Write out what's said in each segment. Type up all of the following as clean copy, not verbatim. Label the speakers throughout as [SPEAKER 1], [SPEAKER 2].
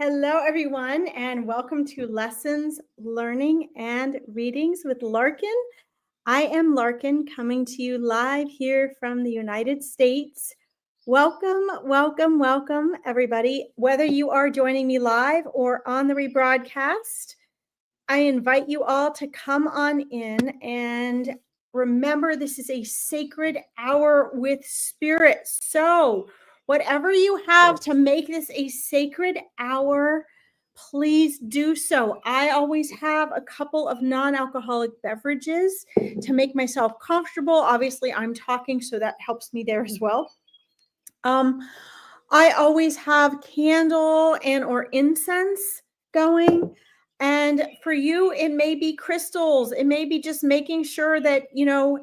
[SPEAKER 1] Hello, everyone, and welcome to Lessons, Learning, and Readings with Larkin. I am Larkin, coming to you live here from the United States. Welcome, welcome, welcome, everybody. Whether you are joining me live or on the rebroadcast, I invite you all to come on in and remember this is a sacred hour with spirit. So, whatever you have to make this a sacred hour, please do so. I always have a couple of non-alcoholic beverages to make myself comfortable. Obviously, I'm talking, so that helps me there as well. I always have candle and or incense going. And for you, it may be crystals. It may be just making sure that,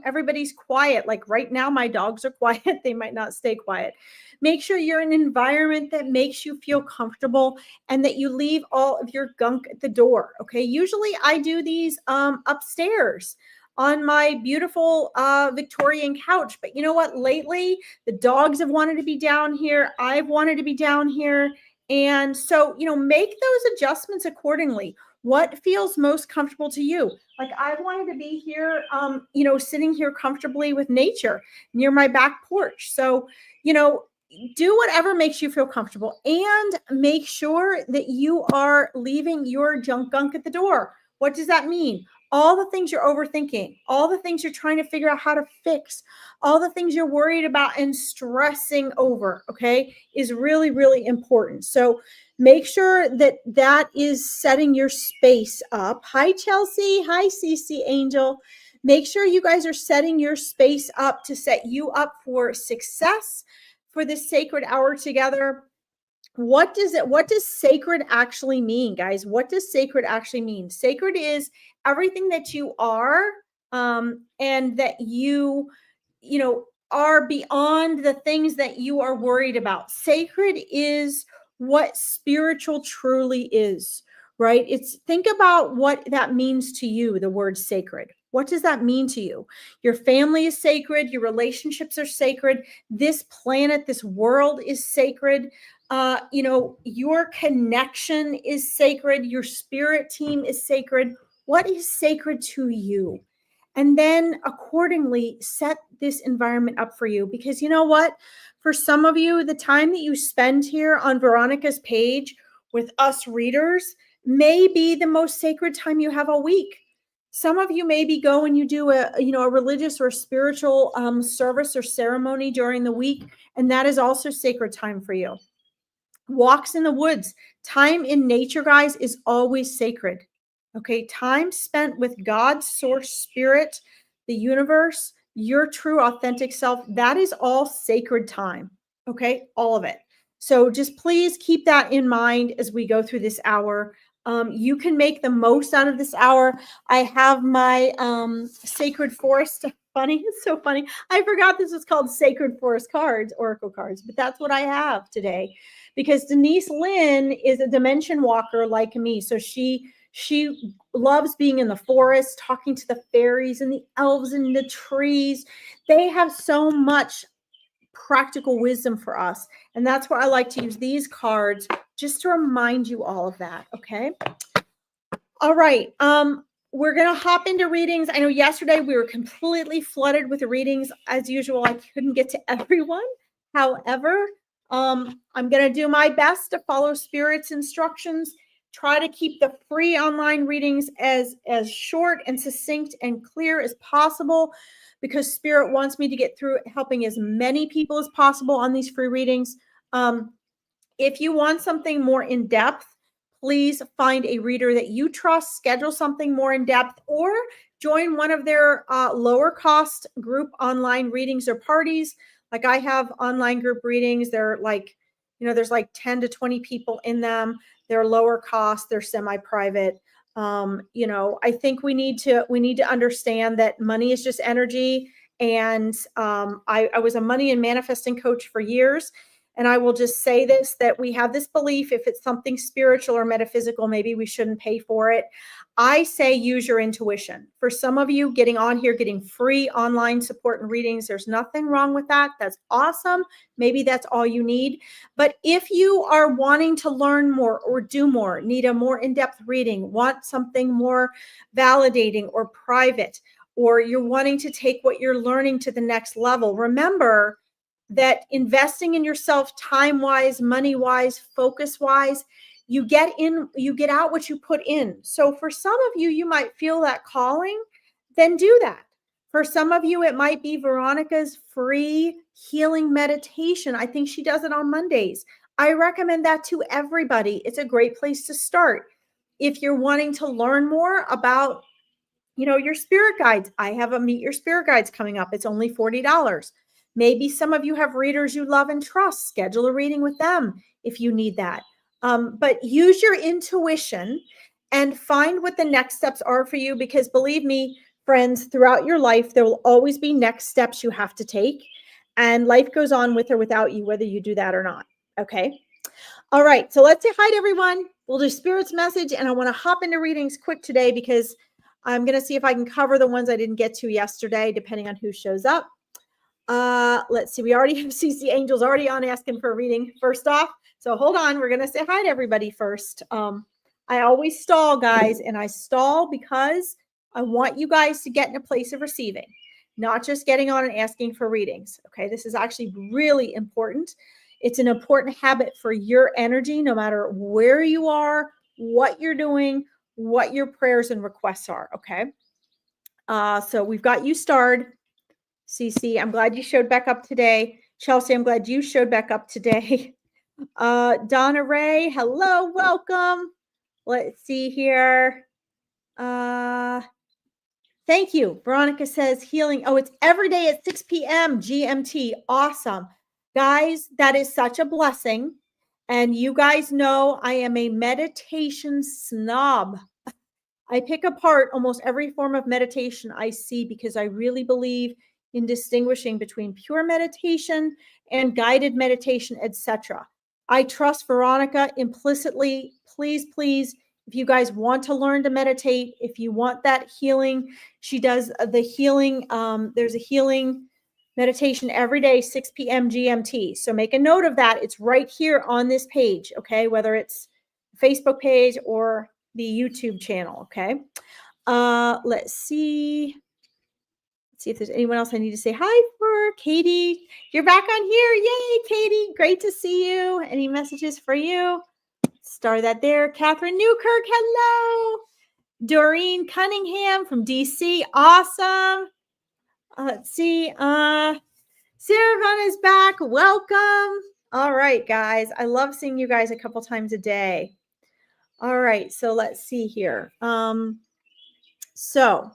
[SPEAKER 1] everybody's quiet. Like right now, my dogs are quiet. They might not stay quiet. Make sure you're in an environment that makes you feel comfortable and that you leave all of your gunk at the door. Okay. Usually I do these upstairs on my beautiful Victorian couch. But you know what? Lately, the dogs have wanted to be down here. I've wanted to be down here. And so, make those adjustments accordingly. What feels most comfortable to you? Like I wanted to be here, sitting here comfortably with nature near my back porch. So, do whatever makes you feel comfortable and make sure that you are leaving your gunk at the door. What does that mean? All the things you're overthinking, all the things you're trying to figure out how to fix, all the things you're worried about and stressing over, okay, is really, really important. So make sure that is setting your space up. Hi, Chelsea. Hi, CC Angel. Make sure you guys are setting your space up to set you up for success for this sacred hour together. What does sacred actually mean, guys? What does sacred actually mean? Sacred is everything that you are, and that you are beyond the things that you are worried about. Sacred is what spiritual truly is, right? Think about what that means to you, the word sacred. What does that mean to you? Your family is sacred. Your relationships are sacred. This planet, this world is sacred. Your connection is sacred. Your spirit team is sacred. What is sacred to you? And then accordingly, set this environment up for you. Because you know what? For some of you, the time that you spend here on Veronica's page with us readers may be the most sacred time you have all week. Some of you maybe go and you do a religious or spiritual service or ceremony during the week, and that is also sacred time for you. Walks in the woods, time in nature, guys, is always sacred. Okay, time spent with God's source spirit, the universe, your true authentic self, that is all sacred time. Okay, all of it. So just please keep that in mind as we go through this hour. You can make the most out of this hour. I have my Sacred Forest. Funny, it's so funny. I forgot this was called Sacred Forest cards, Oracle cards, but that's what I have today because Denise Lynn is a dimension walker like me. So she loves being in the forest, talking to the fairies and the elves and the trees. They have so much practical wisdom for us. And that's why I like to use these cards just to remind you all of that. Okay. All right. We're going to hop into readings. I know yesterday we were completely flooded with the readings. As usual, I couldn't get to everyone. However, I'm going to do my best to follow Spirit's instructions. Try to keep the free online readings as short and succinct and clear as possible because Spirit wants me to get through helping as many people as possible on these free readings. If you want something more in depth, please find a reader that you trust, schedule something more in depth, or join one of their lower cost group online readings or parties. Like I have online group readings. They're like, there's like 10 to 20 people in them. They're lower cost. They're semi-private. I think we need to understand that money is just energy. And I was a money and manifesting coach for years. and I will just say this, that we have this belief, if it's something spiritual or metaphysical, maybe we shouldn't pay for it. I say use your intuition. For some of you getting on here, getting free online support and readings, there's nothing wrong with that. That's awesome. Maybe that's all you need. But if you are wanting to learn more or do more, need a more in-depth reading, want something more validating or private, or you're wanting to take what you're learning to the next level, remember that investing in yourself time-wise, money-wise, focus-wise, you get out what you put in. So for some of you, you might feel that calling, then do that. For some of you, it might be Veronica's free healing meditation. I think she does it on Mondays. I recommend that to everybody. It's a great place to start. If you're wanting to learn more about, your spirit guides, I have a Meet Your Spirit Guides coming up. It's only $40. Maybe some of you have readers you love and trust. Schedule a reading with them if you need that. But use your intuition and find what the next steps are for you, because believe me, friends, throughout your life, there will always be next steps you have to take, and life goes on with or without you, whether you do that or not. Okay. All right. So let's say hi to everyone. We'll do Spirit's message, and I want to hop into readings quick today because I'm going to see if I can cover the ones I didn't get to yesterday, depending on who shows up. Let's see. We already have CC Angels already on asking for a reading first off. So hold on. We're going to say hi to everybody first. I always stall, guys, and I stall because I want you guys to get in a place of receiving, not just getting on and asking for readings. Okay. This is actually really important. It's an important habit for your energy, no matter where you are, what you're doing, what your prayers and requests are. Okay. So we've got you starred. CC, I'm glad you showed back up today. Chelsea, I'm glad you showed back up today. Donna Ray, hello, welcome. Let's see here. Thank you. Veronica says healing. Oh, it's every day at 6 p.m. GMT. Awesome. Guys, that is such a blessing. And you guys know I am a meditation snob. I pick apart almost every form of meditation I see because I really believe in distinguishing between pure meditation and guided meditation, etc. I trust Veronica implicitly. Please, please, if you guys want to learn to meditate, if you want that healing, she does the healing. There's a healing meditation every day, 6 p.m. GMT. So make a note of that. It's right here on this page, okay? Whether it's Facebook page or the YouTube channel, okay? Let's see. Let's see if there's anyone else I need to say hi for. Katie, you're back on here. Yay, Katie. Great to see you. Any messages for you? Star that there. Catherine Newkirk, hello. Doreen Cunningham from DC. Awesome. Let's see. Sarah is back. Welcome. All right, guys. I love seeing you guys a couple times a day. All right. So let's see here. So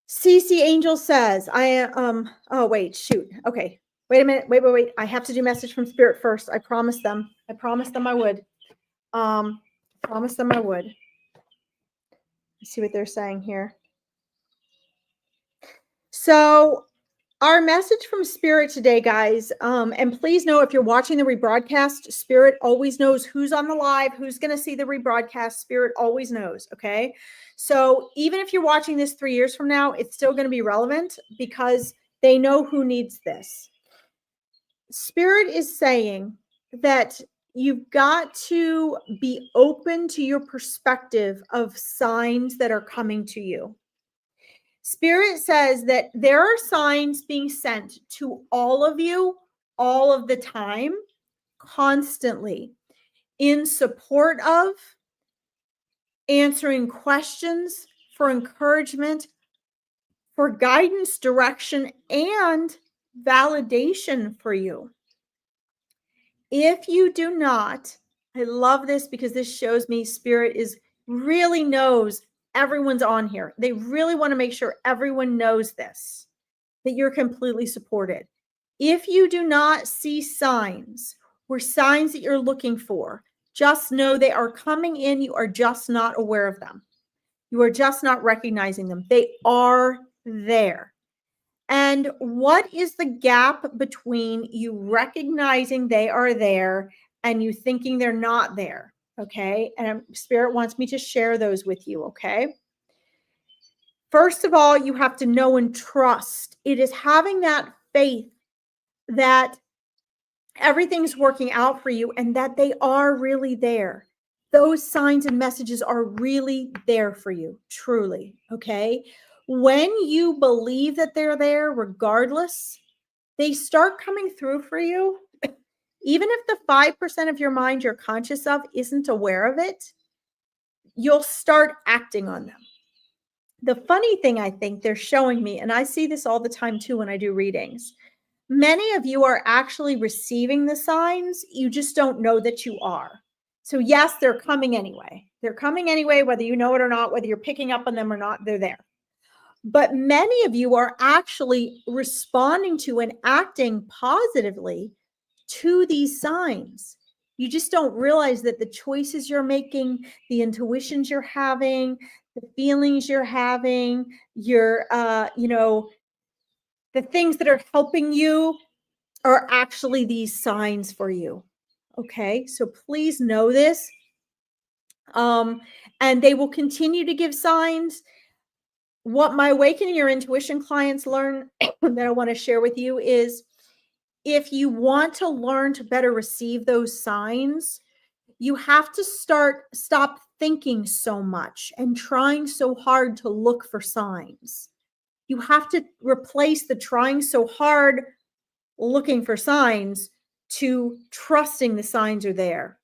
[SPEAKER 1] CC Angel says, oh, wait, shoot. Okay. Wait a minute. Wait. I have to do message from Spirit first. I promised them. I would. Promised them I would. Let's see what they're saying here. So our message from Spirit today, guys, and please know if you're watching the rebroadcast, Spirit always knows who's on the live, who's going to see the rebroadcast. Spirit always knows, okay? So even if you're watching this 3 years from now, it's still going to be relevant because they know who needs this. Spirit is saying that you've got to be open to your perspective of signs that are coming to you. Spirit says that there are signs being sent to all of you all of the time, constantly, in support of, answering questions, for encouragement, for guidance, direction, and validation for you. If you do not, I love this because this shows me Spirit really knows everyone's on here. They really want to make sure everyone knows this, that you're completely supported. If you do not see signs or signs that you're looking for, just know they are coming in. You are just not aware of them. You are just not recognizing them. They are there. And what is the gap between you recognizing they are there and you thinking they're not there? Okay. And Spirit wants me to share those with you. Okay. First of all, you have to know and trust. It is having that faith that everything's working out for you and that they are really there. Those signs and messages are really there for you, truly. Okay. When you believe that they're there, regardless, they start coming through for you. Even if the 5% of your mind you're conscious of isn't aware of it, you'll start acting on them. The funny thing I think they're showing me, and I see this all the time too when I do readings, many of you are actually receiving the signs. You just don't know that you are. So yes, they're coming anyway. They're coming anyway, whether you know it or not, whether you're picking up on them or not, they're there. But many of you are actually responding to and acting positively to these signs. You just don't realize that the choices you're making, the intuitions you're having, the feelings you're having, your, the things that are helping you are actually these signs for you. Okay, so please know this. And they will continue to give signs. What my awakening your intuition clients learn that I want to share with you is if you want to learn to better receive those signs, you have to stop thinking so much and trying so hard to look for signs. You have to replace the trying so hard looking for signs to trusting the signs are there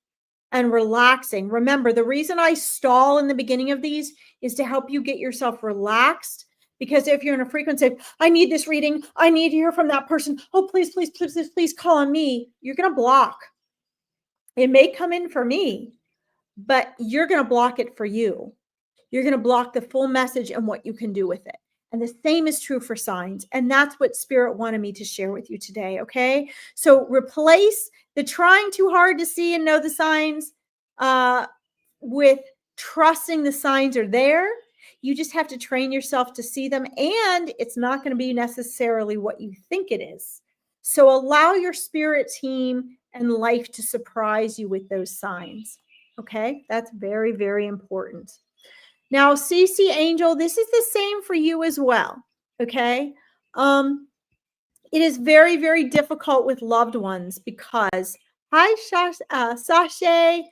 [SPEAKER 1] and relaxing. Remember, the reason I stall in the beginning of these is to help you get yourself relaxed. Because if you're in a frequency of, I need this reading, I need to hear from that person. Oh, please, please, please, please, please call on me. You're going to block. It may come in for me, but you're going to block it for you. You're going to block the full message and what you can do with it. And the same is true for signs. And that's what Spirit wanted me to share with you today. Okay. So replace the trying too hard to see and know the signs with trusting the signs are there. You just have to train yourself to see them. And it's not going to be necessarily what you think it is. So allow your spirit team and life to surprise you with those signs. Okay. That's very, very important. Now, CC Angel, this is the same for you as well, okay? It is very, very difficult with loved ones because, hi, Sashay,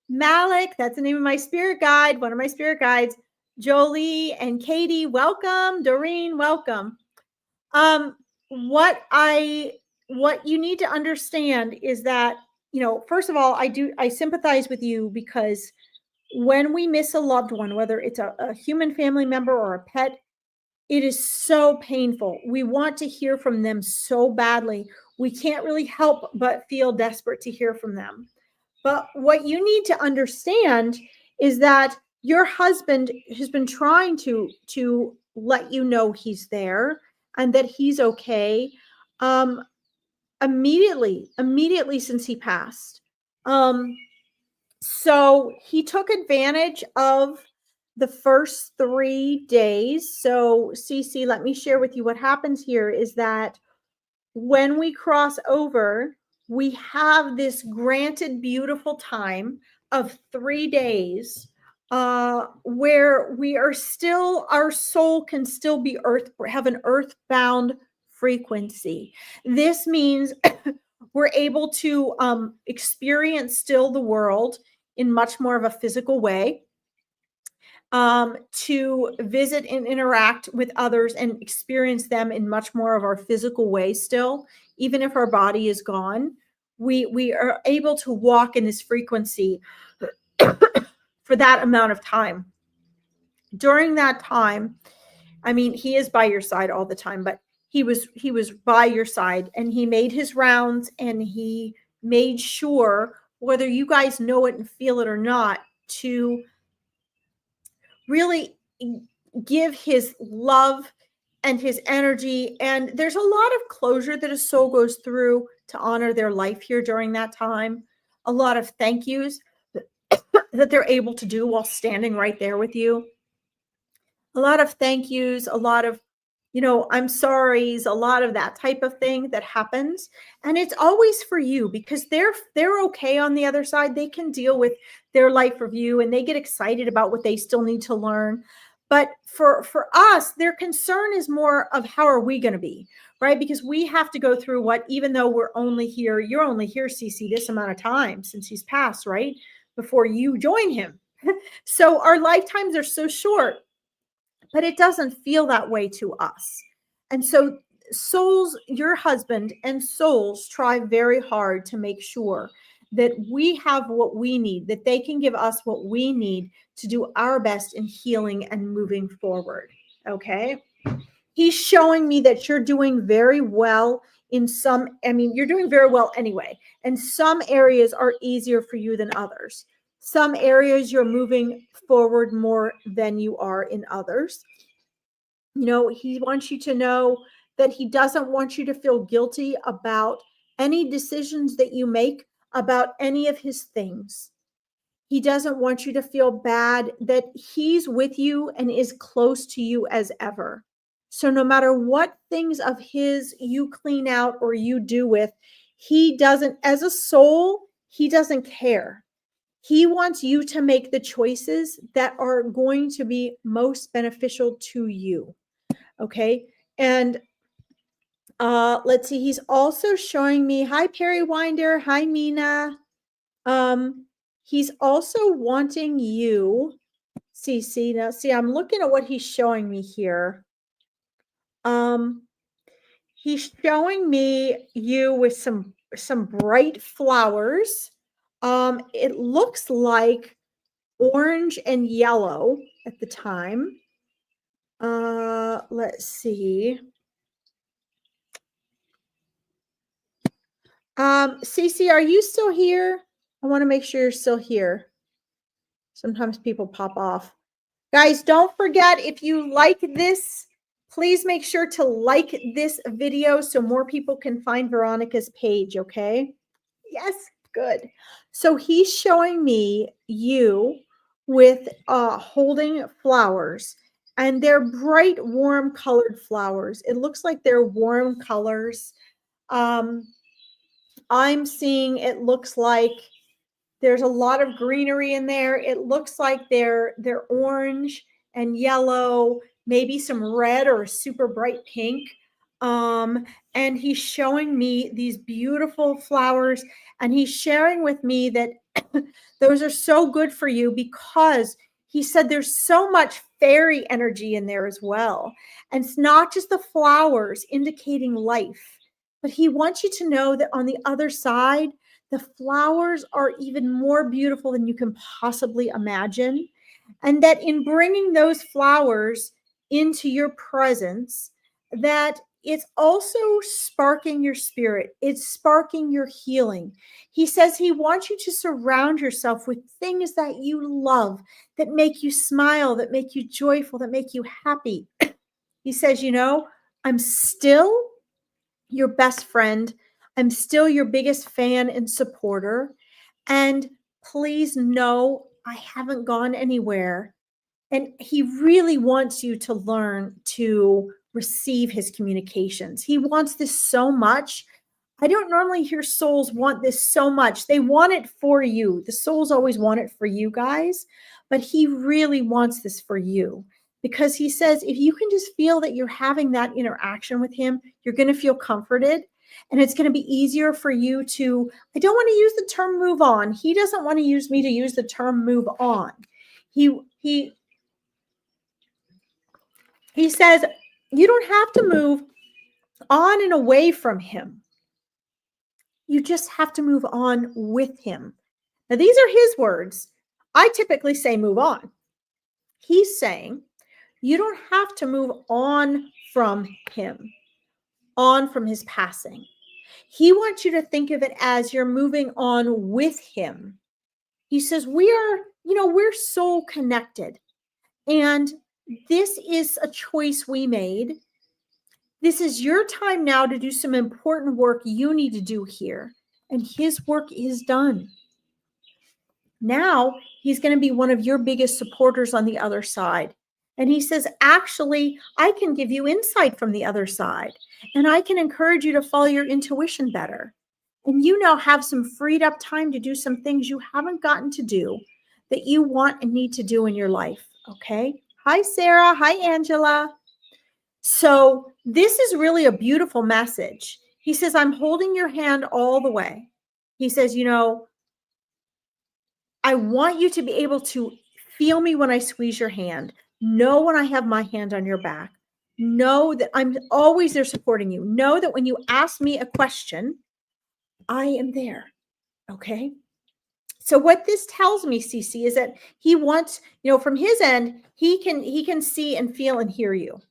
[SPEAKER 1] Malik, that's the name of my spirit guide, one of my spirit guides, Jolie and Katie, welcome. Doreen, welcome. What you need to understand is that, first of all, I sympathize with you because when we miss a loved one, whether it's a human family member or a pet, it is so painful. We want to hear from them so badly. We can't really help but feel desperate to hear from them. But what you need to understand is that your husband has been trying to let you know he's there and that he's okay immediately since he passed. So he took advantage of the first 3 days. So Cece, let me share with you what happens here is that when we cross over, we have this granted beautiful time of 3 days where we are still, our soul can still be have an earthbound frequency. This means we're able to experience still the world in much more of a physical way, to visit and interact with others and experience them in much more of our physical way still, even if our body is gone. We are able to walk in this frequency for that amount of time. During that time, I mean, he is by your side all the time, but he was by your side and he made his rounds and he made sure, whether you guys know it and feel it or not, to really give his love and his energy. And there's a lot of closure that a soul goes through to honor their life here during that time. A lot of thank yous that they're able to do while standing right there with you. A lot of thank yous, a lot of I'm sorry's, a lot of that type of thing that happens. And it's always for you, because they're okay on the other side. They can deal with their life review and they get excited about what they still need to learn. But for us, their concern is more of how are we going to be, right? Because we have to go through what, even though you're only here, CC, this amount of time since he's passed, right? Before you join him. So our lifetimes are so short, but it doesn't feel that way to us. And so souls, your husband and souls, try very hard to make sure that we have what we need, that they can give us what we need to do our best in healing and moving forward. Okay. He's showing me that you're doing very well in some, you're doing very well anyway. And some areas are easier for you than others. Some areas you're moving forward more than you are in others. He wants you to know that he doesn't want you to feel guilty about any decisions that you make about any of his things. He doesn't want you to feel bad, that he's with you and is close to you as ever. So no matter what things of his you clean out or you do with, he doesn't, as a soul, he doesn't care. He wants you to make the choices that are going to be most beneficial to you. Okay. And let's see. He's also showing me, hi, Perry Winder. Hi, Mina. He's also wanting you, CC. Now, see, I'm looking at what he's showing me here. He's showing me you with some bright flowers. It looks like orange and yellow at the time. Let's see. Cece, are you still here? I want to make sure you're still here. Sometimes people pop off. Guys, don't forget, if you like this, please make sure to like this video so more people can find Veronica's page, okay? Yes, good. So he's showing me you with holding flowers, and they're bright, warm colored flowers. It looks like they're warm colors. I'm seeing, it looks like there's a lot of greenery in there. It looks like they're orange and yellow, maybe some red or a super bright pink. And he's showing me these beautiful flowers, and he's sharing with me that those are so good for you, because he said there's so much fairy energy in there as well. And it's not just the flowers indicating life, but he wants you to know that on the other side, the flowers are even more beautiful than you can possibly imagine. And that in bringing those flowers into your presence, that it's also sparking your spirit. It's sparking your healing. He says he wants you to surround yourself with things that you love, that make you smile, that make you joyful, that make you happy. He says, I'm still your best friend. I'm still your biggest fan and supporter. And please know I haven't gone anywhere. And he really wants you to learn to receive his communications. He wants this so much. I don't normally hear souls want this so much. They want it for you. The souls always want it for you guys, but he really wants this for you, because he says if you can just feel that you're having that interaction with him, you're going to feel comforted, and it's going to be easier for you to, I don't want to use the term move on. He doesn't want to use me to use the term move on. He says you don't have to move on and away from him. You just have to move on with him. Now, these are his words. I typically say move on. He's saying you don't have to move on from him, on from his passing. He wants you to think of it as you're moving on with him. He says we're soul connected. And this is a choice we made. This is your time now to do some important work you need to do here. And his work is done. Now he's going to be one of your biggest supporters on the other side. And he says, actually, I can give you insight from the other side, and I can encourage you to follow your intuition better. And you now have some freed up time to do some things you haven't gotten to do that you want and need to do in your life. Okay. Hi, Sarah. Hi, Angela. So this is really a beautiful message. He says, I'm holding your hand all the way. He says, I want you to be able to feel me when I squeeze your hand. Know when I have my hand on your back. Know that I'm always there supporting you. Know that when you ask me a question, I am there. Okay. So what this tells me, Cece, is that he wants, from his end, he can see and feel and hear you,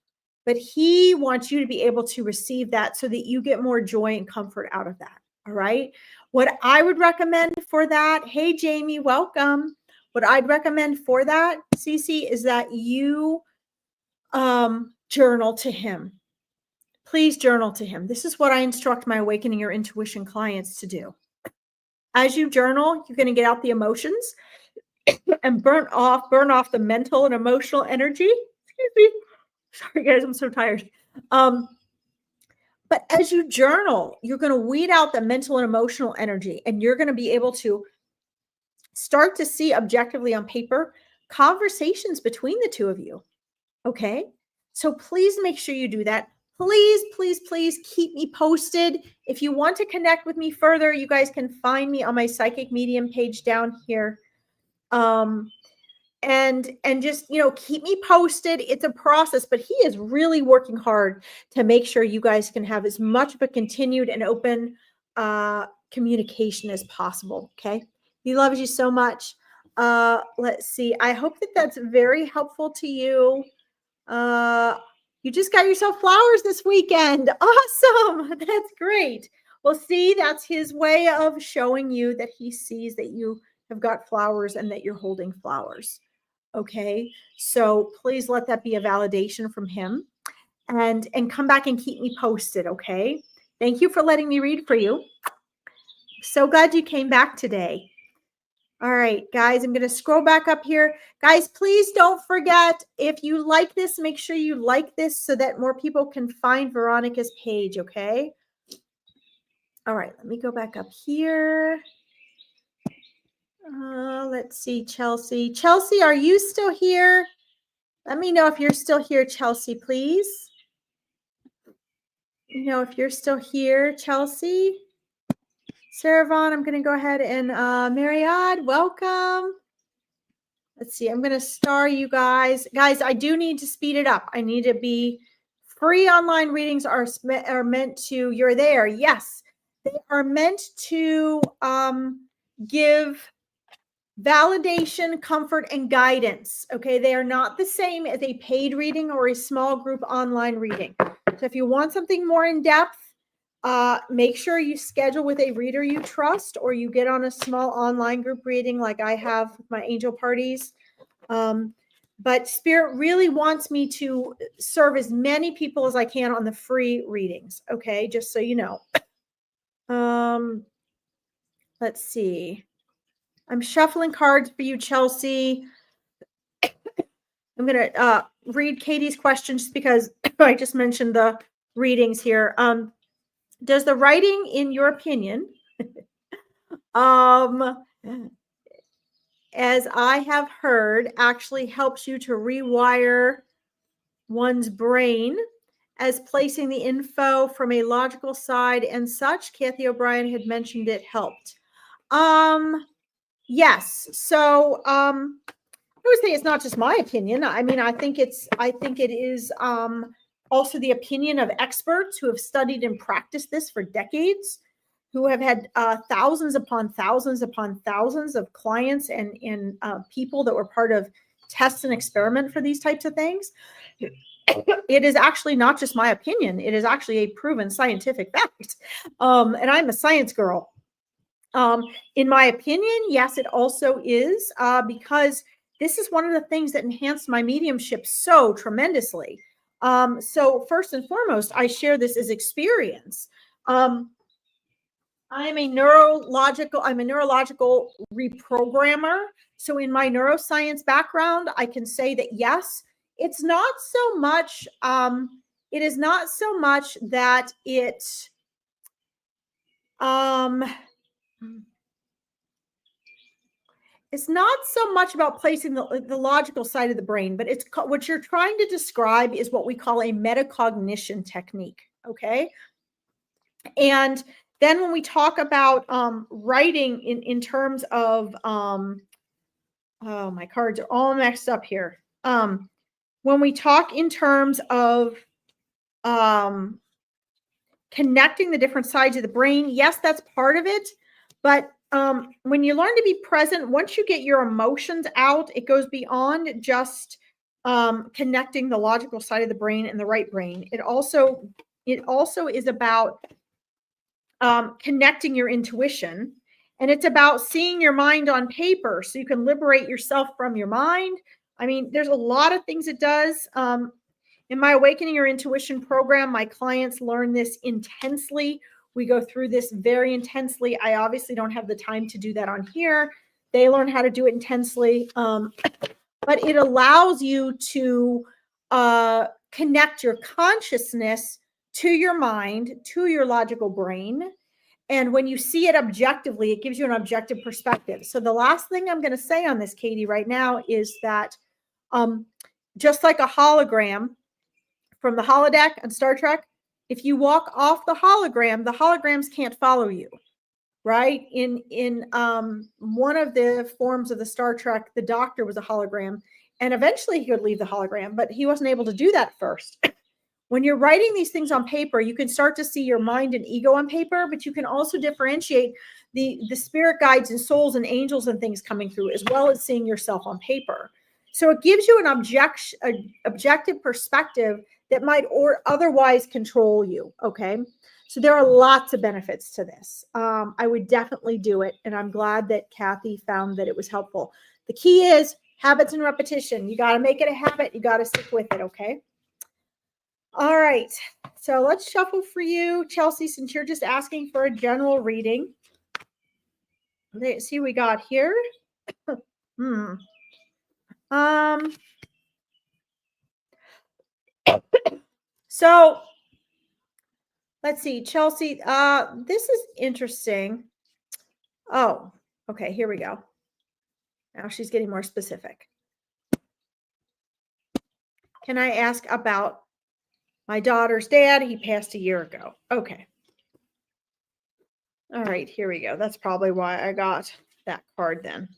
[SPEAKER 1] but he wants you to be able to receive that so that you get more joy and comfort out of that. All right. What I would recommend for that, hey, Jamie, welcome. What I'd recommend for that, Cece, is that you journal to him. Please journal to him. This is what I instruct my Awakening Your Intuition clients to do. As you journal, you're going to get out the emotions and burn off the mental and emotional energy. Excuse me. Sorry, guys, I'm so tired. But as you journal, you're going to weed out the mental and emotional energy, and you're going to be able to start to see objectively on paper conversations between the two of you. Okay. So please make sure you do that. Please, please, please keep me posted. If you want to connect with me further, you guys can find me on my Psychic Medium page down here. And just, keep me posted. It's a process, but he is really working hard to make sure you guys can have as much of a continued and open communication as possible. Okay. He loves you so much. Let's see. I hope that that's very helpful to you. You just got yourself flowers this weekend. Awesome. That's great. Well, see, that's his way of showing you that he sees that you have got flowers and that you're holding flowers. Okay. So please let that be a validation from him, and come back and keep me posted. Okay. Thank you for letting me read for you. So glad you came back today. All right, guys, I'm going to scroll back up here. Guys, please don't forget, if you like this, make sure you like this so that more people can find Veronica's page, okay? All right, let me go back up here. Let's see, Chelsea. Chelsea, are you still here? Let me know if you're still here, Chelsea, please. If you're still here, Chelsea. Sarah Vaughn, I'm going to go ahead and Mariad, welcome. Let's see. I'm going to star you guys. Guys, I do need to speed it up. I need to be free. Online readings are meant to, you're there. Yes. They are meant to give validation, comfort, and guidance. Okay. They are not the same as a paid reading or a small group online reading. So if you want something more in depth, make sure you schedule with a reader you trust, or you get on a small online group reading like I have with my angel parties. But Spirit really wants me to serve as many people as I can on the free readings. Okay, just so you know. Let's see. I'm shuffling cards for you, Chelsea. I'm going to read Katie's questions because I just mentioned the readings here. Does the writing, in your opinion, as I have heard, actually helps you to rewire one's brain, as placing the info from a logical side and such? Kathy O'Brien had mentioned it helped. Yes. So I would say it's not just my opinion. I mean, I think it is also the opinion of experts who have studied and practiced this for decades, who have had thousands upon thousands upon thousands of clients and people that were part of tests and experiment for these types of things. It is actually not just my opinion. It is actually a proven scientific fact. And I'm a science girl. In my opinion, yes, it also is, because this is one of the things that enhanced my mediumship so tremendously. So first and foremost, I share this as experience. I'm a neurological reprogrammer. So in my neuroscience background, I can say that yes, it's not so much, it is not so much that it's not so much about placing the logical side of the brain, but it's what you're trying to describe is what we call a metacognition technique. Okay. And then when we talk about writing in terms of, oh, my cards are all messed up here. When we talk in terms of connecting the different sides of the brain, yes, that's part of it. But when you learn to be present, once you get your emotions out, it goes beyond just connecting the logical side of the brain and the right brain. It also is about connecting your intuition, and it's about seeing your mind on paper so you can liberate yourself from your mind. I mean, there's a lot of things it does. In my Awakening Your Intuition program, my clients learn this intensely. We go through this very intensely. I obviously don't have the time to do that on here. They learn how to do it intensely. But it allows you to connect your consciousness to your mind, to your logical brain. And when you see it objectively, it gives you an objective perspective. So the last thing I'm going to say on this, Katie, right now is that just like a hologram from the holodeck on Star Trek, if you walk off the holograms can't follow you, right? In one of the forms of the Star Trek, the Doctor was a hologram, and eventually he could leave the hologram, but he wasn't able to do that first. When you're writing these things on paper, you can start to see your mind and ego on paper, but you can also differentiate the spirit guides and souls and angels and things coming through, as well as seeing yourself on paper. So it gives you an objective perspective that might or otherwise control you. Okay. So there are lots of benefits to this. I would definitely do it. And I'm glad that Kathy found that it was helpful. The key is habits and repetition. You got to make it a habit. You got to stick with it. Okay. All right. So let's shuffle for you, Chelsea, since you're just asking for a general reading. Let's see what we got here. So let's see, Chelsea, this is interesting. Oh, okay, here we go. Now she's getting more specific. Can I ask about my daughter's dad? He passed a year ago. Okay. All right, here we go. That's probably why I got that card then.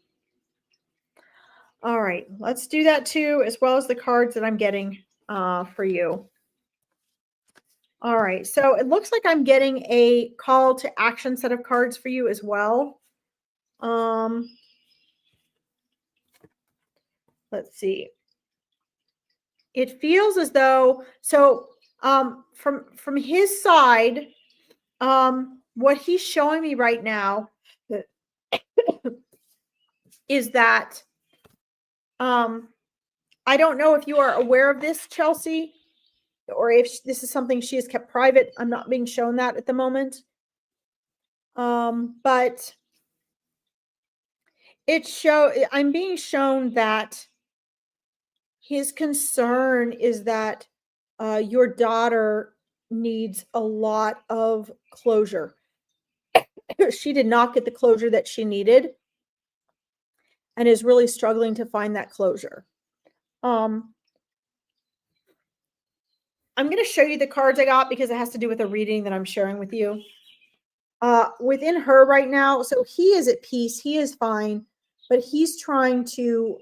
[SPEAKER 1] All right, let's do that too, as well as the cards that I'm getting for you. All right, so it looks like I'm getting a call to action set of cards for you as well. Let's see. It feels as though, so from his side, what he's showing me right now is that I don't know if you are aware of this, Chelsea, or if this is something she has kept private. I'm not being shown that at the moment. But I'm being shown that his concern is that your daughter needs a lot of closure. She did not get the closure that she needed and is really struggling to find that closure. I'm going to show you the cards I got because it has to do with a reading that I'm sharing with you. Within her right now, so he is at peace. He is fine, but he's trying to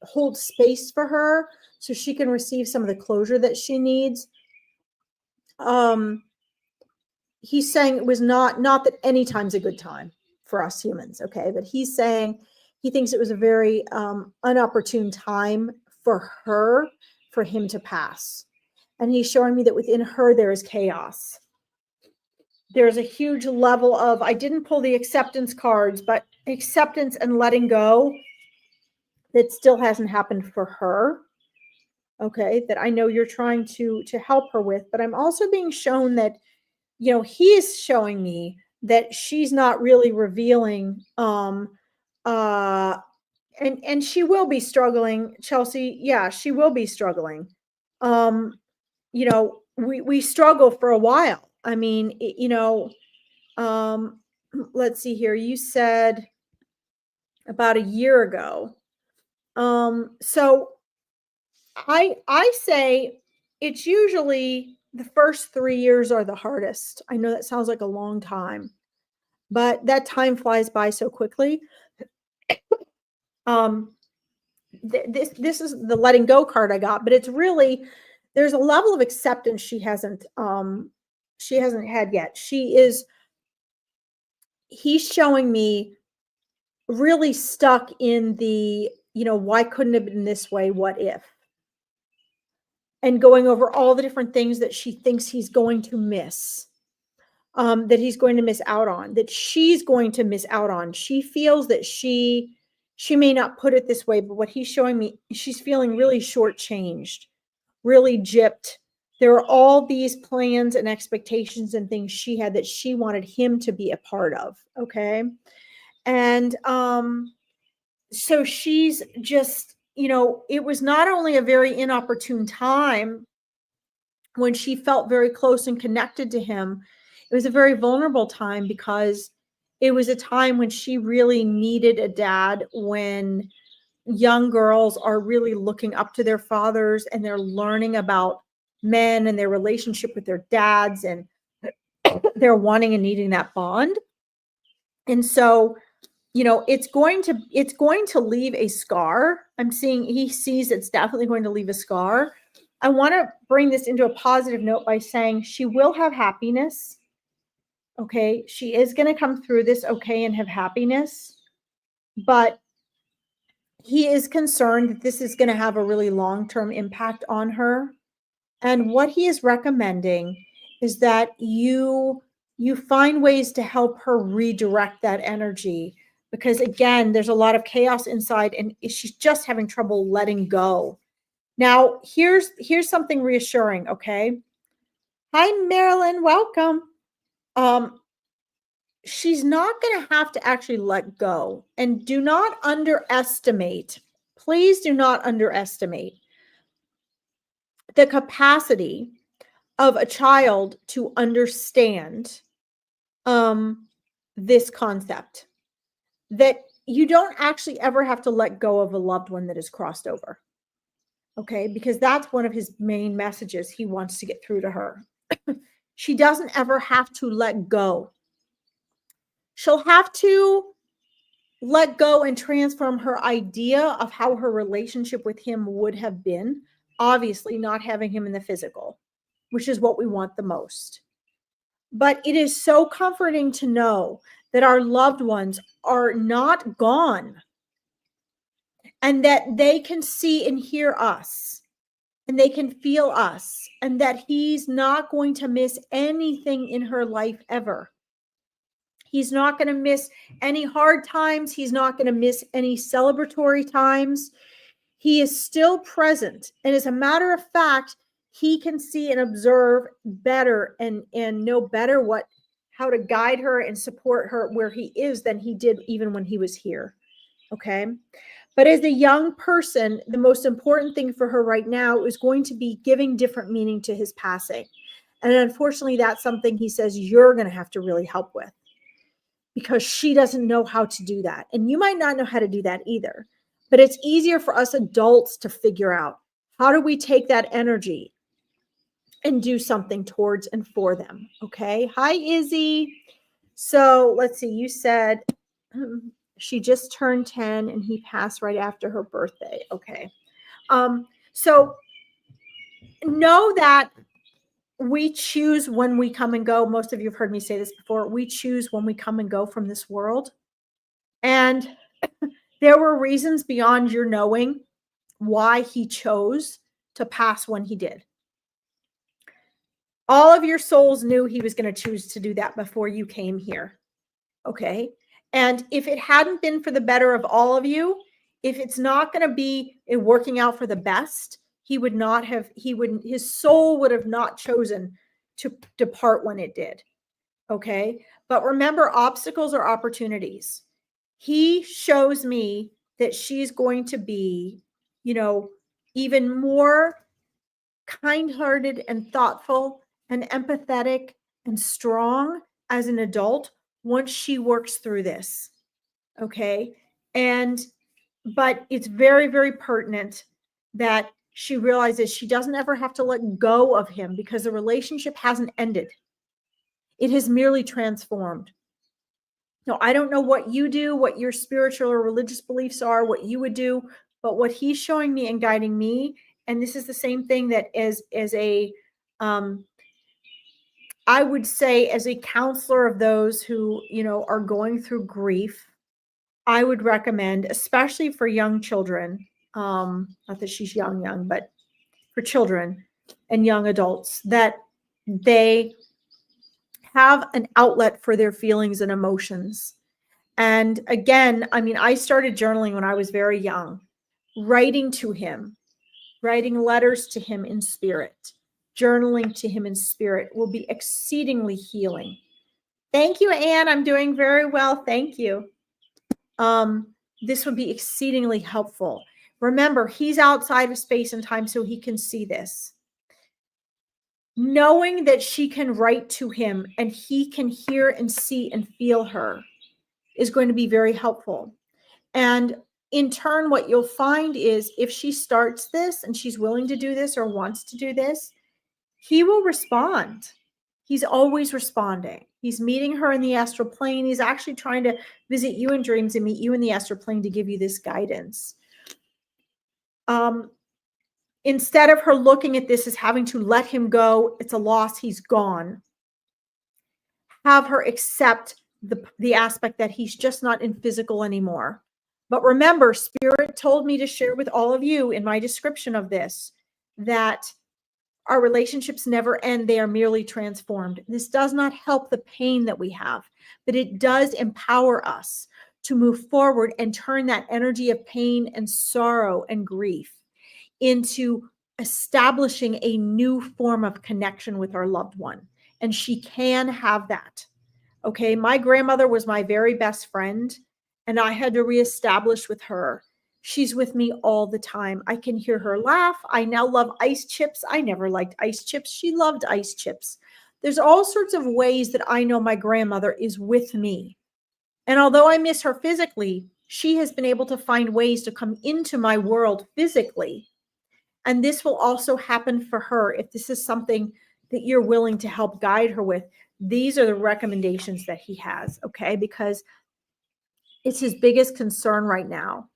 [SPEAKER 1] hold space for her so she can receive some of the closure that she needs. He's saying it was not that any time's a good time for us humans, okay? But he's saying he thinks it was a very unopportune time for her, for him to pass. And he's showing me that within her, there is chaos. There's a huge level of, I didn't pull the acceptance cards, but acceptance and letting go that still hasn't happened for her. Okay, that I know you're trying to help her with, but I'm also being shown that, you know, he is showing me that she's not really revealing and she will be struggling, Chelsea. Yeah, she will be struggling. Um, we struggle for a while. I mean, um, let's see here. You said about a year ago. So I say it's usually the first 3 years are the hardest. I know that sounds like a long time, but that time flies by so quickly. Um, this is the letting go card I got, but it's really there's a level of acceptance she hasn't had yet. He's showing me really stuck in the, why couldn't it have been this way? What if? And going over all the different things that she thinks he's going to miss, that he's going to miss out on, that she's going to miss out on. She feels that she may not put it this way, but what he's showing me, she's feeling really shortchanged, really gypped. There are all these plans and expectations and things she had that she wanted him to be a part of. Okay. And so she's just, it was not only a very inopportune time when she felt very close and connected to him, it was a very vulnerable time because it was a time when she really needed a dad, when young girls are really looking up to their fathers and they're learning about men and their relationship with their dads, and they're wanting and needing that bond. And so, it's going to leave a scar. I'm seeing he sees it's definitely going to leave a scar. I want to bring this into a positive note by saying she will have happiness. Okay. She is going to come through this okay and have happiness, but he is concerned that this is going to have a really long-term impact on her. And what he is recommending is that you find ways to help her redirect that energy, because again, there's a lot of chaos inside and she's just having trouble letting go. Now, here's something reassuring, okay? Hi, Marilyn, welcome. She's not going to have to actually let go. And do not underestimate, please do not underestimate the capacity of a child to understand this concept, that you don't actually ever have to let go of a loved one that is crossed over. Okay, because that's one of his main messages he wants to get through to her. She doesn't ever have to let go. She'll have to let go and transform her idea of how her relationship with him would have been, obviously not having him in the physical, which is what we want the most. But it is so comforting to know that our loved ones are not gone, and that they can see and hear us, and they can feel us, and that he's not going to miss anything in her life ever. He's not going to miss any hard times. He's not going to miss any celebratory times. He is still present. And as a matter of fact, he can see and observe better and know better how to guide her and support her where he is than he did even when he was here. Okay. But as a young person, the most important thing for her right now is going to be giving different meaning to his passing. And unfortunately, that's something he says you're going to have to really help with, because she doesn't know how to do that. And you might not know how to do that either. But it's easier for us adults to figure out, how do we take that energy and do something towards and for them? Okay. Hi, Izzy. So let's see. You said she just turned 10 and he passed right after her birthday. Okay. So know that we choose when we come and go. Most of you have heard me say this before. We choose when we come and go from this world. And there were reasons beyond your knowing why he chose to pass when he did. All of your souls knew he was going to choose to do that before you came here. Okay. And if it hadn't been for the better of all of you, if it's not going to be working out for the best, his soul would have not chosen to depart when it did. Okay. But remember, obstacles are opportunities. He shows me that she's going to be, even more kind-hearted and thoughtful and empathetic and strong as an adult once she works through this. Okay. But it's very, very pertinent that she realizes she doesn't ever have to let go of him because the relationship hasn't ended. It has merely transformed. Now, I don't know what you do, what your spiritual or religious beliefs are, what you would do, but what he's showing me and guiding me, and this is the same thing that as a, I would say as a counselor of those who, are going through grief, I would recommend, especially for young children, not that she's young, but for children and young adults, that they have an outlet for their feelings and emotions. And again, I started journaling when I was very young, writing to him, writing letters to him in spirit, journaling to him in spirit will be exceedingly healing. Thank you, Anne. I'm doing very well. Thank you. This would be exceedingly helpful. Remember, he's outside of space and time, so he can see this. Knowing that she can write to him and he can hear and see and feel her is going to be very helpful. And in turn, what you'll find is if she starts this and she's willing to do this or wants to do this, he will respond. He's always responding. He's meeting her in the astral plane. He's actually trying to visit you in dreams and meet you in the astral plane to give you this guidance. Instead of her looking at this as having to let him go, it's a loss, he's gone. Have her accept the aspect that he's just not in physical anymore. But remember, Spirit told me to share with all of you in my description of this that our relationships never end. They are merely transformed. This does not help the pain that we have, but it does empower us to move forward and turn that energy of pain and sorrow and grief into establishing a new form of connection with our loved one. And she can have that. Okay. My grandmother was my very best friend, and I had to reestablish with her. She's with me all the time. I can hear her laugh. I now love ice chips. I never liked ice chips. She loved ice chips. There's all sorts of ways that I know my grandmother is with me. And although I miss her physically, she has been able to find ways to come into my world physically. And this will also happen for her if this is something that you're willing to help guide her with. These are the recommendations that he has, okay? Because it's his biggest concern right now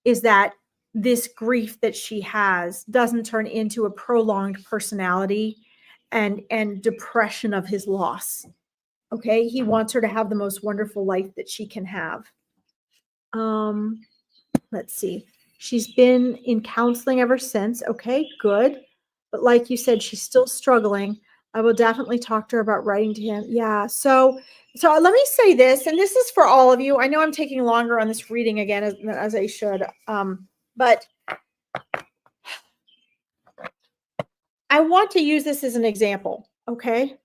[SPEAKER 1] is that this grief that she has doesn't turn into a prolonged personality and depression of his loss, okay? He wants her to have the most wonderful life that she can have. Let's see. She's been in counseling ever since. Okay, good. But like you said, she's still struggling. I will definitely talk to her about writing to him. Yeah. So let me say this, and this is for all of you. I know I'm taking longer on this reading again as I should. But I want to use this as an example. Okay.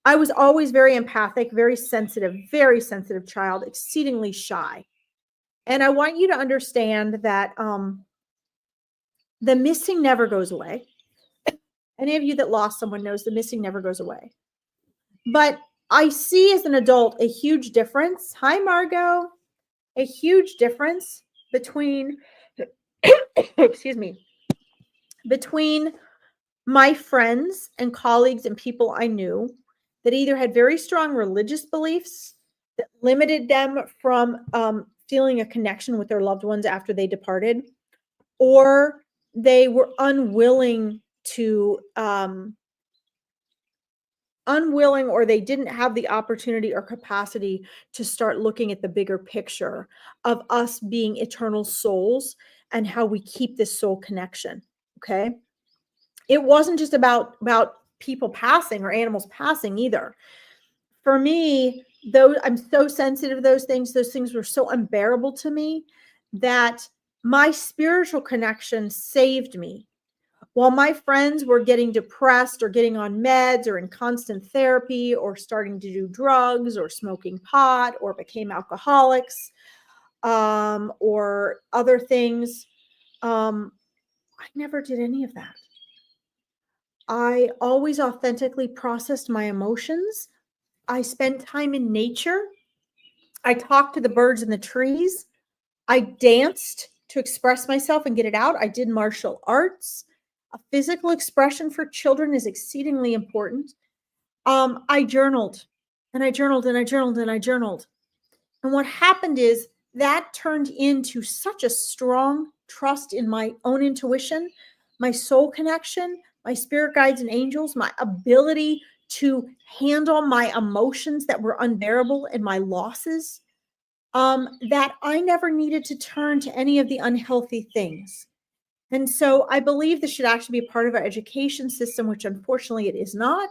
[SPEAKER 1] I was always very empathic, very sensitive child, exceedingly shy. And I want you to understand that the missing never goes away. Any of you that lost someone knows the missing never goes away. But I see as an adult a huge difference. Hi, Margot. A huge difference between, excuse me, between my friends and colleagues and people I knew that either had very strong religious beliefs that limited them from feeling a connection with their loved ones after they departed, or they were unwilling or they didn't have the opportunity or capacity to start looking at the bigger picture of us being eternal souls and how we keep this soul connection. Okay. It wasn't just about people passing or animals passing either. For me, though, I'm so sensitive to those things were so unbearable to me that my spiritual connection saved me. While my friends were getting depressed or getting on meds or in constant therapy or starting to do drugs or smoking pot or became alcoholics, or other things. I never did any of that. I always authentically processed my emotions. I spent time in nature. I talked to the birds and the trees. I danced to express myself and get it out. I did martial arts. A physical expression for children is exceedingly important. I journaled and I journaled and I journaled and I journaled. And what happened is that turned into such a strong trust in my own intuition, my soul connection, my spirit guides and angels, my ability to handle my emotions that were unbearable and my losses, that I never needed to turn to any of the unhealthy things. And so I believe this should actually be a part of our education system, which unfortunately it is not.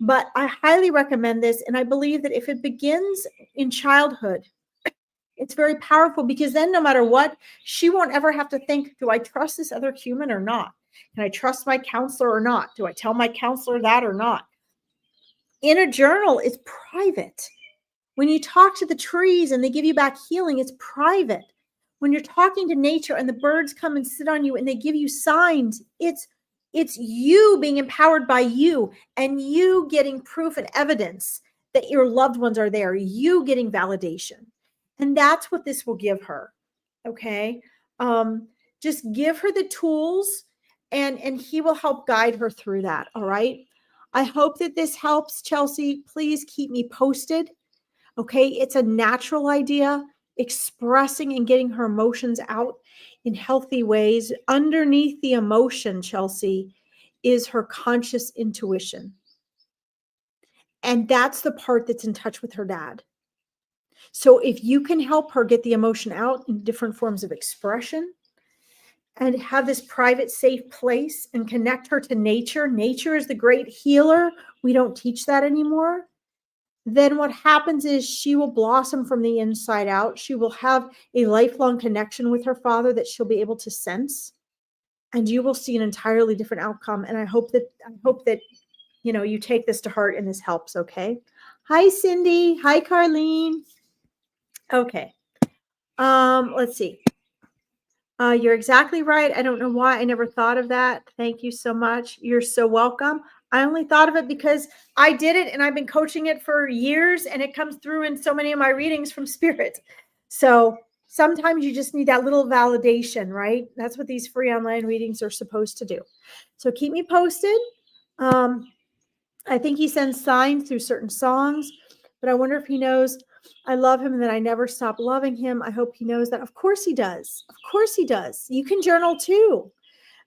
[SPEAKER 1] But I highly recommend this. And I believe that if it begins in childhood, it's very powerful, because then no matter what, she won't ever have to think, do I trust this other human or not? Can I trust my counselor or not? Do I tell my counselor that or not? In a journal, it's private. When you talk to the trees and they give you back healing, it's private. When you're talking to nature and the birds come and sit on you and they give you signs, it's you being empowered by you and you getting proof and evidence that your loved ones are there, you getting validation. And that's what this will give her. Okay. Just give her the tools and he will help guide her through that. All right. I hope that this helps, Chelsea. Please keep me posted. Okay. It's a natural idea, expressing and getting her emotions out in healthy ways. Underneath the emotion, Chelsea, is her conscious intuition. And that's the part that's in touch with her dad. So if you can help her get the emotion out in different forms of expression and have this private, safe place and connect her to nature, nature is the great healer. We don't teach that anymore. Then what happens is she will blossom from the inside out. She will have a lifelong connection with her father that she'll be able to sense. And you will see an entirely different outcome. And I hope that you take this to heart and this helps. Okay. Hi, Cindy. Hi, Carlene. Okay. Let's see. You're exactly right. I don't know why I never thought of that. Thank you so much. You're so welcome. I only thought of it because I did it and I've been coaching it for years and it comes through in so many of my readings from spirit. So sometimes you just need that little validation, right? That's what these free online readings are supposed to do. So keep me posted. I think he sends signs through certain songs, but I wonder if he knows I love him and that I never stop loving him. I hope he knows that. Of course he does. Of course he does. You can journal too.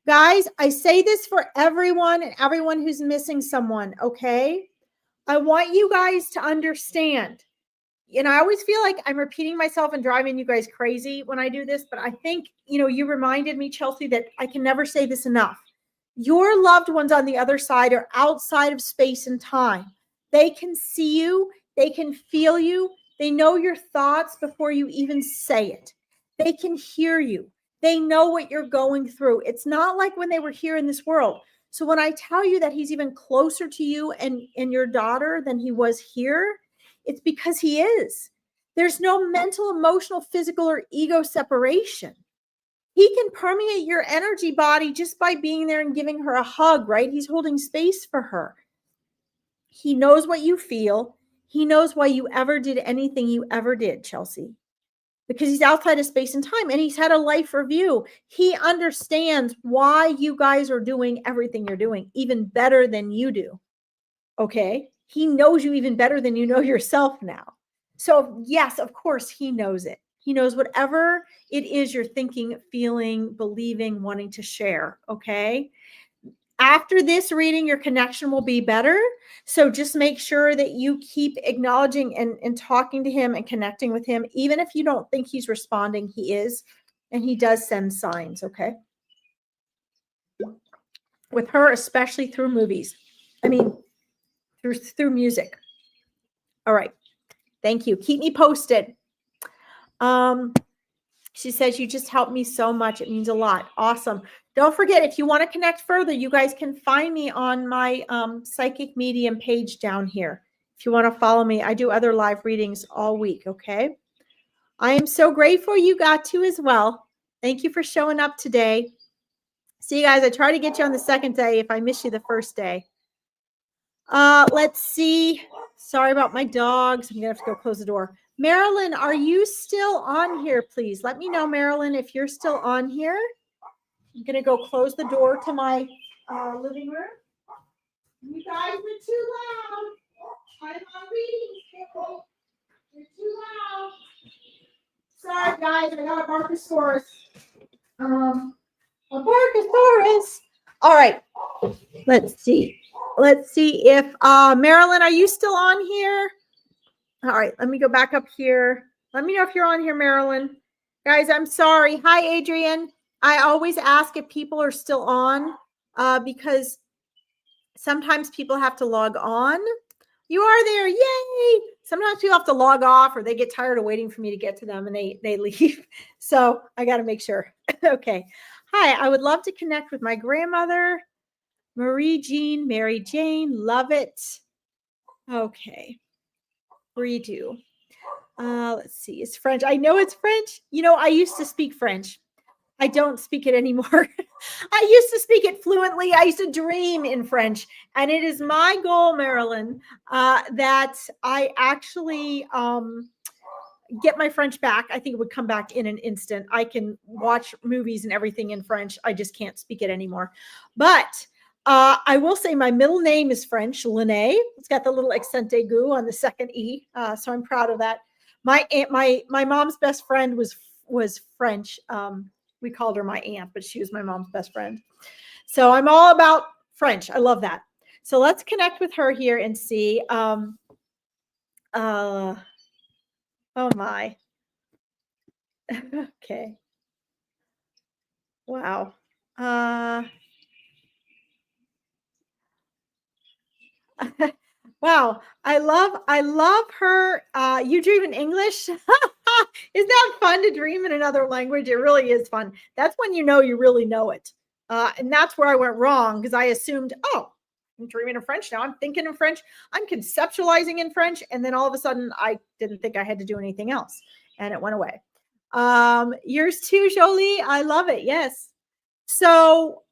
[SPEAKER 1] Guys, I say this for everyone and everyone who's missing someone, okay? I want you guys to understand. And I always feel like I'm repeating myself and driving you guys crazy when I do this, but I think, you reminded me, Chelsea, that I can never say this enough. Your loved ones on the other side are outside of space and time. They can see you. They can feel you. They know your thoughts before you even say it. They can hear you. They know what you're going through. It's not like when they were here in this world. So when I tell you that he's even closer to you and your daughter than he was here, it's because he is. There's no mental, emotional, physical, or ego separation. He can permeate your energy body just by being there and giving her a hug, right? He's holding space for her. He knows what you feel. He knows why you ever did anything you ever did, Chelsea, because he's outside of space and time and he's had a life review. He understands why you guys are doing everything you're doing, even better than you do. Okay. He knows you even better than you know yourself now. So yes, of course he knows it. He knows whatever it is you're thinking, feeling, believing, wanting to share. Okay. After this reading, your connection will be better. So just make sure that you keep acknowledging and talking to him and connecting with him. Even if you don't think he's responding, he is. And he does send signs, okay? With her, especially through movies. I mean, through music. All right. Thank you. Keep me posted. She says, you just helped me so much. It means a lot. Awesome. Don't forget, if you want to connect further, you guys can find me on my Psychic Medium page down here. If you want to follow me, I do other live readings all week, okay? I am so grateful you got to as well. Thank you for showing up today. See you guys. I try to get you on the second day if I miss you the first day. Let's see. Sorry about my dogs. I'm gonna have to go close the door. Marilyn, are you still on here, please? Let me know, Marilyn, if you're still on here. I'm gonna go close the door to my living room. You guys are too loud. I'm on reading schedule. You're too loud. Sorry, guys. I got a Barkosaurus. A Barkosaurus. All right. Let's see. Let's see if Marilyn, are you still on here? All right. Let me go back up here. Let me know if you're on here, Marilyn. Guys, I'm sorry. Hi, Adrian. I always ask if people are still on because sometimes people have to log on. You are there. Yay. Sometimes people have to log off or they get tired of waiting for me to get to them and they leave. So I got to make sure. Okay. Hi, I would love to connect with my grandmother, Marie Jean, Mary Jane. Love it. Okay. Redo. Let's see. It's French. I know it's French. You know, I used to speak French. I don't speak it anymore. I used to speak it fluently. I used to dream in French. And it is my goal, Marilyn, that I actually get my French back. I think it would come back in an instant. I can watch movies and everything in French. I just can't speak it anymore. But I will say my middle name is French, Lene. It's got the little accent aigu on the second E. So I'm proud of that. My mom's best friend was French. We called her my aunt, but she was my mom's best friend. So I'm all about French. I love that. So let's connect with her here and see. Oh my. Okay. Wow. Wow. I love her. You dream in English. Isn't that fun to dream in another language? It really is fun. That's when you know you really know it. And that's where I went wrong because I assumed, oh, I'm dreaming in French now. I'm thinking in French. I'm conceptualizing in French. And then all of a sudden, I didn't think I had to do anything else. And it went away. Yours too, Jolie. I love it. Yes. So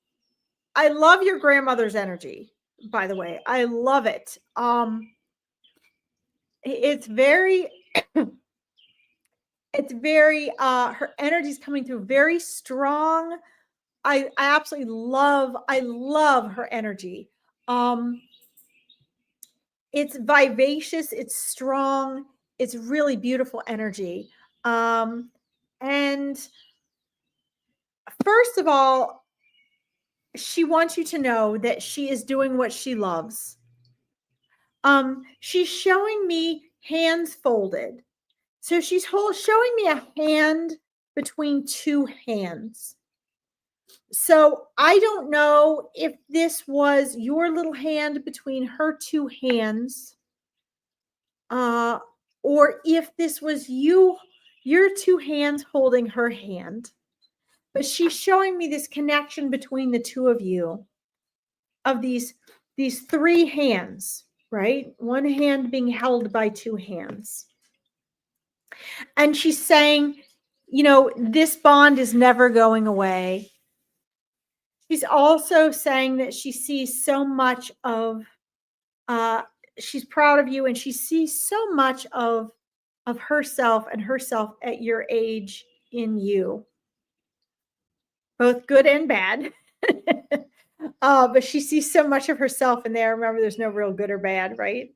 [SPEAKER 1] I love your grandmother's energy, by the way. I love it. It's very her energy's coming through very strong. I absolutely love her energy. It's vivacious, it's strong, it's really beautiful energy. And first of all, she wants you to know that she is doing what she loves. She's showing me hands folded. So she's showing me a hand between two hands. So I don't know if this was your little hand between her two hands, or if this was your two hands holding her hand. But she's showing me this connection between the two of you, of these three hands, right? One hand being held by two hands. And she's saying, you know, this bond is never going away. She's also saying that she sees so much of, she's proud of you and she sees so much of herself and herself at your age in you, both good and bad. But she sees so much of herself in there. Remember, there's no real good or bad, right?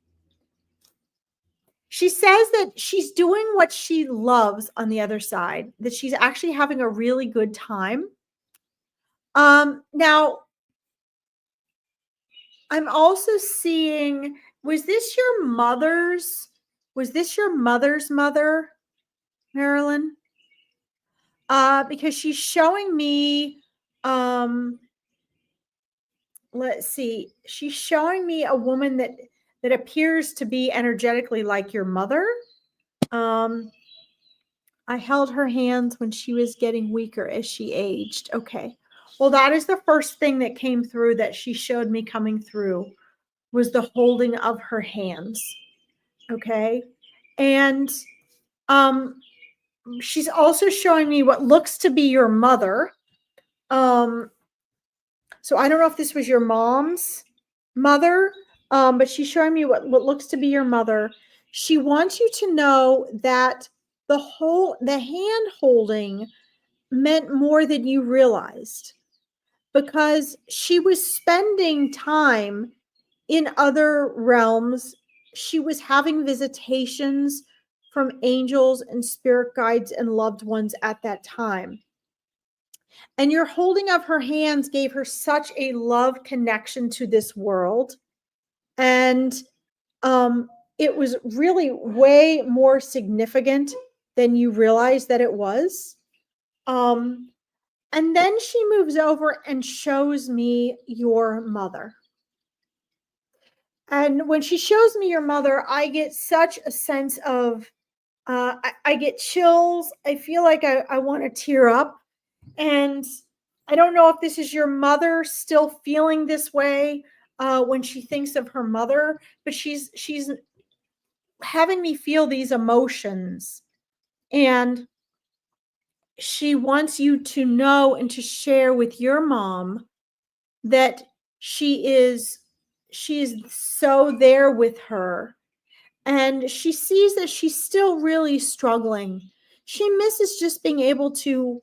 [SPEAKER 1] She says that she's doing what she loves on the other side, that she's actually having a really good time. Now, I'm also seeing, was this your mother's mother, Marilyn? Because she's showing me, let's see, she's showing me a woman that appears to be energetically like your mother. I held her hands when she was getting weaker as she aged. Okay. Well, that is the first thing that came through that she showed me coming through, was the holding of her hands. Okay. And she's also showing me what looks to be your mother. So I don't know if this was your mom's mother, but she's showing me what looks to be your mother. She wants you to know that the hand holding meant more than you realized, because she was spending time in other realms. She was having visitations from angels and spirit guides and loved ones at that time. And your holding of her hands gave her such a love connection to this world. And it was really way more significant than you realized that it was. And then she moves over and shows me your mother. And when she shows me your mother, I get such a sense of, I get chills. I feel like I want to tear up. And I don't know if this is your mother still feeling this way when she thinks of her mother, but she's having me feel these emotions. And she wants you to know and to share with your mom that she is so there with her. And she sees that she's still really struggling. She misses just being able to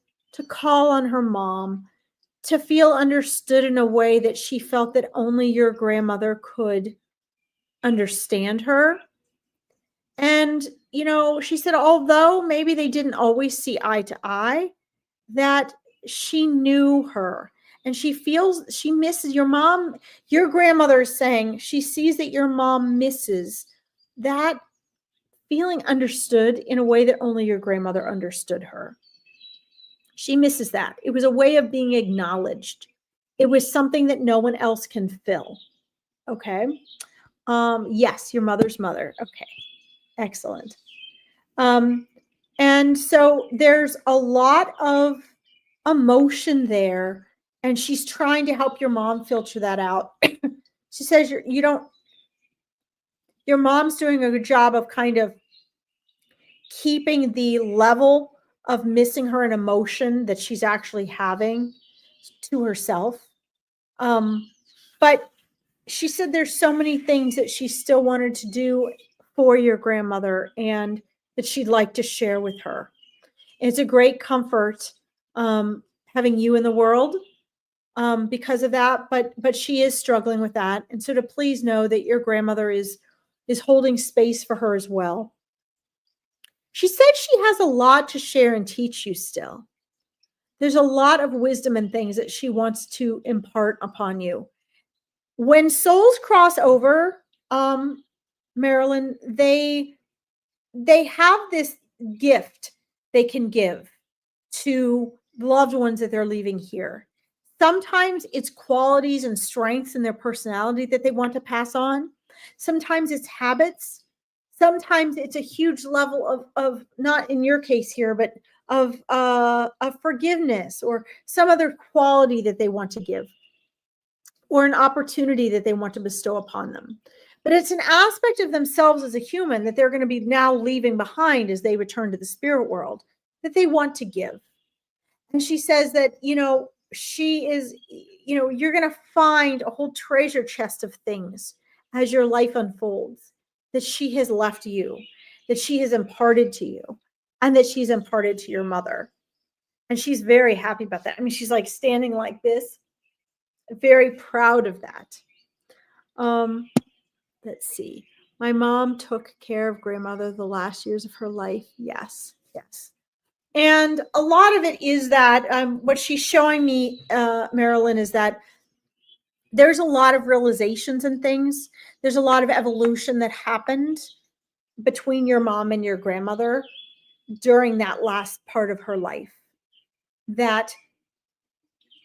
[SPEAKER 1] call on her mom, to feel understood in a way that she felt that only your grandmother could understand her. And, she said, although maybe they didn't always see eye to eye, that she knew her. And she misses your mom. Your grandmother is saying she sees that your mom misses that feeling understood in a way that only your grandmother understood her. She misses that. It was a way of being acknowledged. It was something that no one else can fill. Okay. Yes, your mother's mother. Okay. Excellent. And so there's a lot of emotion there, and she's trying to help your mom filter that out. She says your mom's doing a good job of kind of keeping the level of missing her an emotion that she's actually having to herself. But she said there's so many things that she still wanted to do for your grandmother and that she'd like to share with her. It's a great comfort having you in the world because of that, but she is struggling with that. And so to please know that your grandmother is holding space for her as well. She said she has a lot to share and teach you still. There's a lot of wisdom and things that she wants to impart upon you. When souls cross over, Marilyn, they have this gift they can give to loved ones that they're leaving here. Sometimes it's qualities and strengths in their personality that they want to pass on. Sometimes it's habits. Sometimes it's a huge level of not in your case here, but of forgiveness or some other quality that they want to give, or an opportunity that they want to bestow upon them. But it's an aspect of themselves as a human that they're going to be now leaving behind as they return to the spirit world that they want to give. And she says that, she is, you're going to find a whole treasure chest of things as your life unfolds that she has left you, that she has imparted to you, and that she's imparted to your mother. And she's very happy about that. I mean, she's like standing like this, very proud of that. Let's see. My mom took care of grandmother the last years of her life. Yes. And a lot of it is that what she's showing me, Marilyn, is that there's a lot of realizations and things. There's a lot of evolution that happened between your mom and your grandmother during that last part of her life that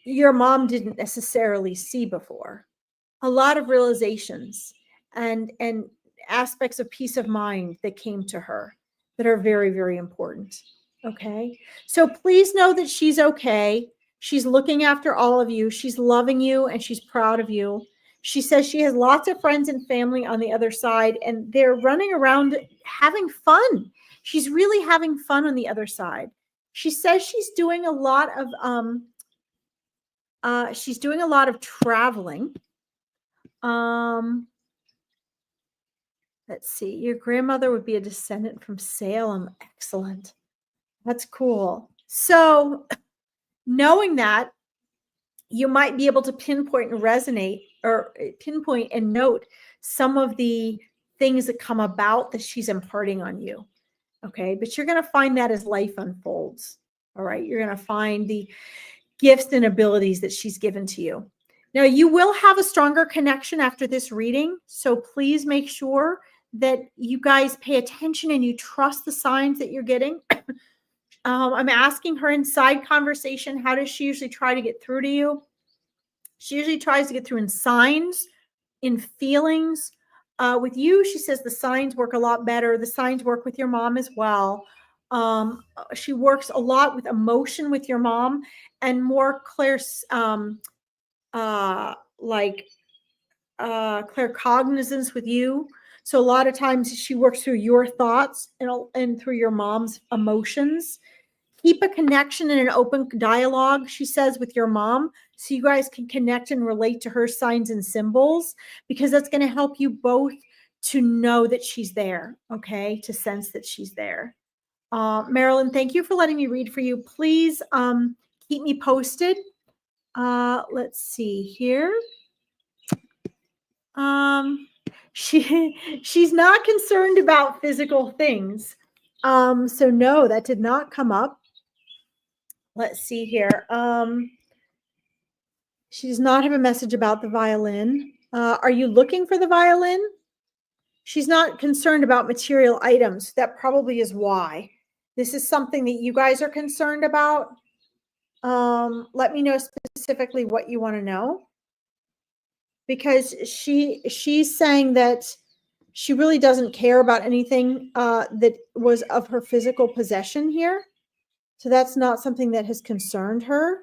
[SPEAKER 1] your mom didn't necessarily see before. A lot of realizations and aspects of peace of mind that came to her that are very, very important. Okay. So please know that she's okay. She's looking after all of you. She's loving you and she's proud of you. She says she has lots of friends and family on the other side, and they're running around having fun. She's really having fun on the other side. She says she's doing a lot of traveling. Let's see. Your grandmother would be a descendant from Salem. Excellent. That's cool. So knowing that, you might be able to pinpoint and resonate, or pinpoint and note some of the things that come about that she's imparting on you. Okay. But you're going to find that as life unfolds. All right. You're going to find the gifts and abilities that she's given to you. Now, you will have a stronger connection after this reading. So please make sure that you guys pay attention and you trust the signs that you're getting. I'm asking her in side conversation, how does she usually try to get through to you? She usually tries to get through in signs, in feelings. With you, she says the signs work a lot better. The signs work with your mom as well. She works a lot with emotion with your mom, and more claircognizance with you. So a lot of times she works through your thoughts and through your mom's emotions. Keep a connection and an open dialogue, she says, with your mom, so you guys can connect and relate to her signs and symbols, because that's going to help you both to know that she's there, okay, to sense that she's there. Marilyn, thank you for letting me read for you. Please keep me posted. Let's see here. She's not concerned about physical things. So no, that did not come up. Let's see here. She does not have a message about the violin. Are you looking for the violin? She's not concerned about material items. That probably is why. This is something that you guys are concerned about. Let me know specifically what you want to know. Because she's saying that she really doesn't care about anything that was of her physical possession here. So that's not something that has concerned her.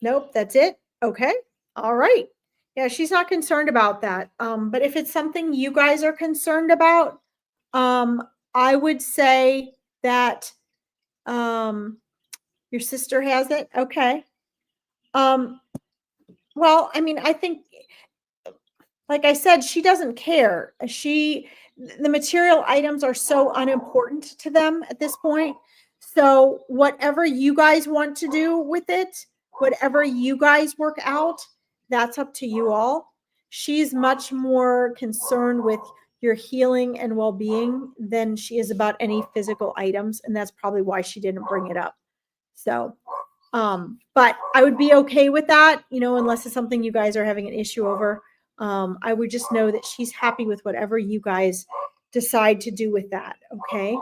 [SPEAKER 1] Nope, that's it. Okay. All right. Yeah, she's not concerned about that. But if it's something you guys are concerned about, I would say that your sister has it. Okay. Well, I mean, I think, like I said, she doesn't care. The material items are so unimportant to them at this point. So whatever you guys want to do with it, whatever you guys work out, that's up to you all. She's much more concerned with your healing and well-being than she is about any physical items. And that's probably why she didn't bring it up. So, but I would be okay with that, unless it's something you guys are having an issue over. I would just know that she's happy with whatever you guys decide to do with that. Okay.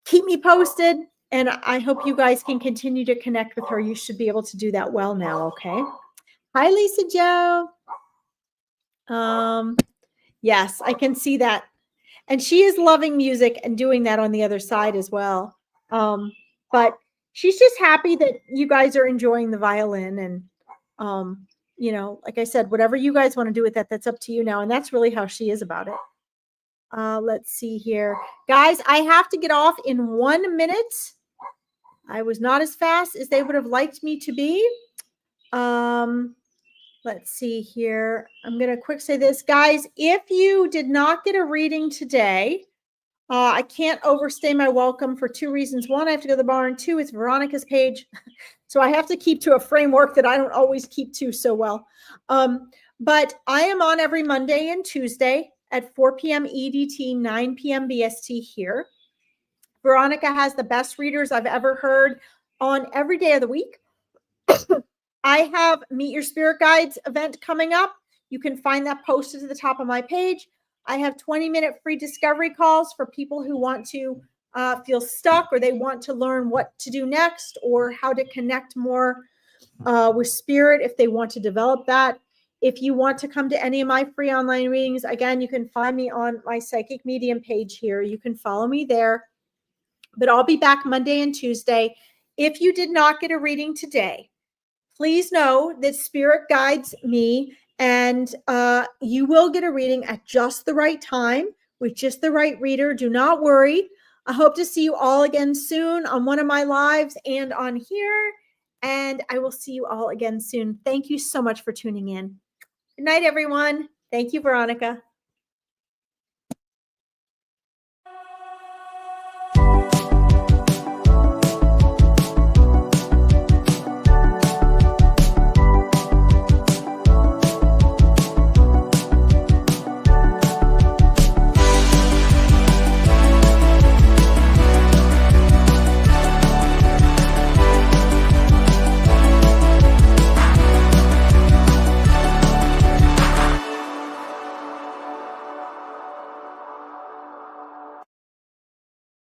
[SPEAKER 1] Keep me posted, and I hope you guys can continue to connect with her. You should be able to do that well now. Okay. Hi, Lisa Joe. Yes, I can see that. And she is loving music and doing that on the other side as well. But she's just happy that you guys are enjoying the violin, and, like I said, whatever you guys want to do with that, that's up to you now. And that's really how she is about it. Let's see here. Guys, I have to get off in 1 minute. I was not as fast as they would have liked me to be. Let's see here. I'm going to quick say this. Guys, if you did not get a reading today, I can't overstay my welcome for 2 reasons. 1, I have to go to the barn. 2, it's Veronica's page. So I have to keep to a framework that I don't always keep to so well. But I am on every Monday and Tuesday at 4 p.m. EDT, 9 p.m. BST here. Veronica has the best readers I've ever heard on every day of the week. I have Meet Your Spirit Guides event coming up. You can find that posted to the top of my page. I have 20-minute free discovery calls for people who want to feel stuck, or they want to learn what to do next, or how to connect more with spirit if they want to develop that. If you want to come to any of my free online readings, again, you can find me on my Psychic Medium page here. You can follow me there. But I'll be back Monday and Tuesday, if you did not get a reading today, please know that Spirit guides me, and you will get a reading at just the right time with just the right reader. Do not worry. I hope to see you all again soon on one of my lives and on here. And I will see you all again soon. Thank you so much for tuning in. Good night, everyone. Thank you, Veronica.